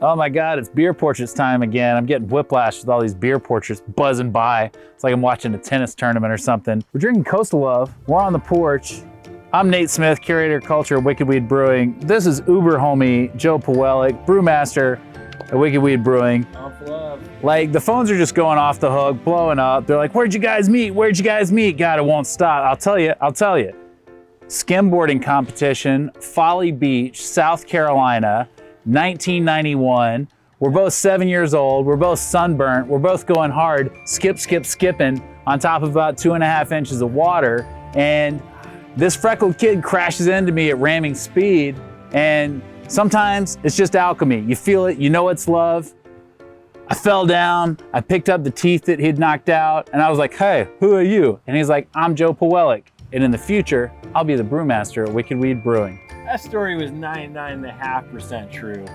Oh my God, it's beer portraits time again. I'm getting whiplash with all these beer portraits buzzing by. It's like I'm watching a tennis tournament or something. We're drinking Coastal Love. We're on the porch. I'm Nate Smith, curator of culture at Wicked Weed Brewing. This is Uber homie Joe Pawelek, brewmaster at Wicked Weed Brewing. Like, the phones are just going off the hook, blowing up. They're like, where'd you guys meet? Where'd you guys meet? God, it won't stop. I'll tell you. Skimboarding competition, Folly Beach, South Carolina, 1991. We're both 7 years old. We're both sunburnt. We're both going hard, skipping on top of about 2.5 inches of water. And this freckled kid crashes into me at ramming speed. And sometimes it's just alchemy. You feel it, you know it's love. I fell down, I picked up the teeth that he'd knocked out, and I was like, hey, who are you? And he's like, I'm Joe Pawelek. And in the future, I'll be the brewmaster at Wicked Weed Brewing. That story was 99.5% true.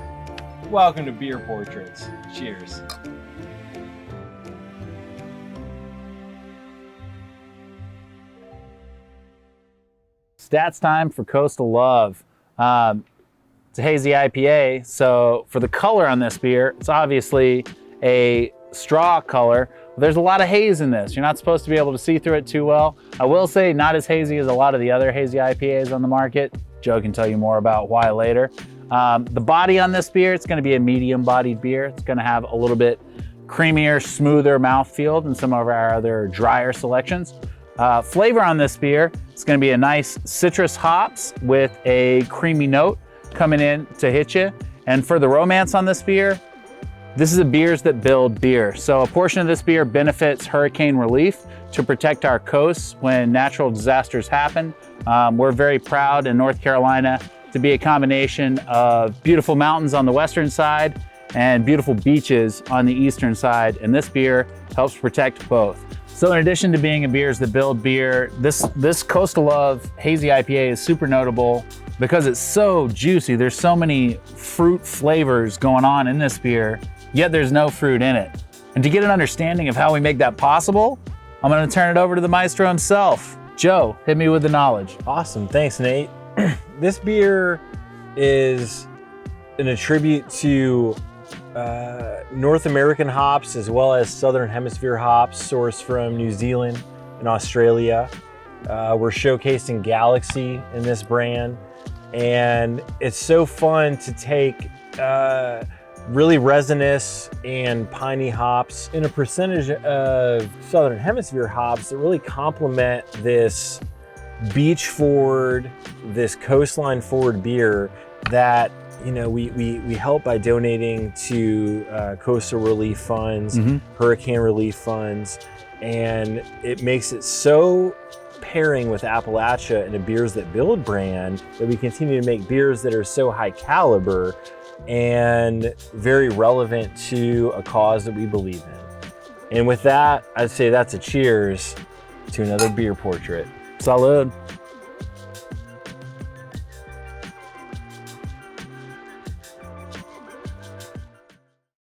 Welcome to Beer Portraits. Cheers. Stats time for Coastal Love. It's a hazy IPA, so for the color on this beer, it's obviously a straw color. There's a lot of haze in this. You're not supposed to be able to see through it too well. I will say not as hazy as a lot of the other hazy IPAs on the market. Joe can tell you more about why later. The body on this beer, it's gonna be a medium-bodied beer. It's gonna have a little bit creamier, smoother mouthfeel than some of our other drier selections. Flavor on this beer, it's gonna be a nice citrus hops with a creamy note coming in to hit you. And for the romance on this beer, this is a beers that build beer. So a portion of this beer benefits hurricane relief to protect our coasts when natural disasters happen. We're very proud in North Carolina to be a combination of beautiful mountains on the western side and beautiful beaches on the eastern side. And this beer helps protect both. So in addition to being a beers that build beer, this Coastal Love Hazy IPA is super notable because it's so juicy. There's so many fruit flavors going on in this beer, yet there's no fruit in it. And to get an understanding of how we make that possible, I'm gonna turn it over to the maestro himself. Joe, hit me with the knowledge. Awesome, thanks Nate. This beer is a tribute to North American hops as well as Southern Hemisphere hops sourced from New Zealand and Australia. We're showcasing Galaxy in this brand, and it's so fun to take really resinous and piney hops in a percentage of Southern Hemisphere hops that really complement this beach forward, this coastline forward beer that we help by donating to coastal relief funds, hurricane relief funds, and it makes it so pairing with Appalachia and a beers that build brand that we continue to make beers that are so high caliber and very relevant to a cause that we believe in. And with that, I'd say that's a cheers to another beer portrait. Salud.